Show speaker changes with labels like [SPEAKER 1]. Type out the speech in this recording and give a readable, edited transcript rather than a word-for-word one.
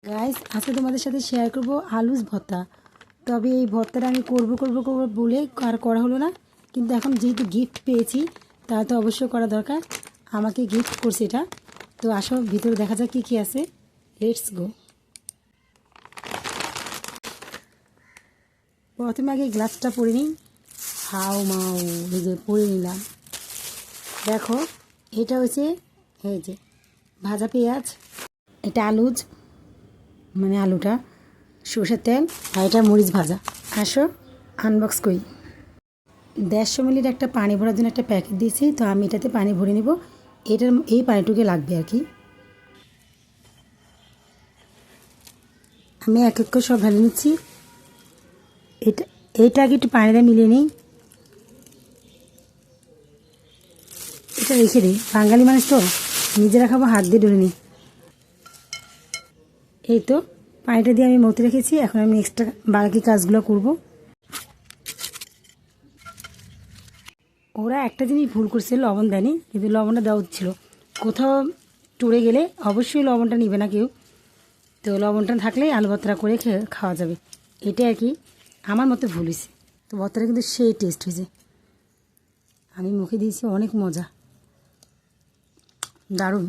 [SPEAKER 1] Guys আজকে তোমাদের সাথে শেয়ার করব আলুর ভর্তা। তবে এই ভর্তাটা আমি করব বলে আর করা হলো না, কিন্তু এখন যেহেতু গিফট পেয়েছি তা তো অবশ্যই করা দরকার। আমাকে গিফট করছে এটা, তো আসো ভিতরে দেখা যাক কী কী আছে। Let's go. প্রথমে আগে গ্লাসটা পরে নিই। হাও মাও এই যে পরে নিলাম। দেখো এটা হচ্ছে এই যে ভাজা পেঁয়াজ, এটা আলুজ মানে আলুটা, সরষের তেল, আর এটা মরিচ ভাজা। আসো আনবক্স করি। 150 মিলির একটা পানি ভরার জন্য একটা প্যাকেট দিয়েছি, তো আমি এটাতে পানি ভরে নেব। এটার এই পানিটুকু লাগবে আর কি। আমি এক এক করে সব ঢেলে নিচ্ছি। এটা আগে একটু পানিটা মিলিয়ে নিই। এটা রেখে দিই, বাঙালি মানুষ তো নিজেরা খাবো, হাত দিয়ে ডলে নিই। এই তো পানিটা দিয়ে আমি মতে রেখেছি, এখন আমি এক্সট্রা বাকি কাজগুলো করব। ওরা একটা জিনিস ভুল করছে, লবণ দেয়নি, কিন্তু লবণটা দেওয়া ছিল। কোথাও টুরে গেলে অবশ্যই লবণটা নিবে না কেউ, তো লবণটা থাকলেই আলু ভর্তা করে খাওয়া যাবে। এটা আর কি আমার মতে ভুল হয়েছে। তো ভর্তাটা কিন্তু সেই টেস্ট হয়েছে, আমি মুখে দিয়েছি, অনেক মজা, দারুণ।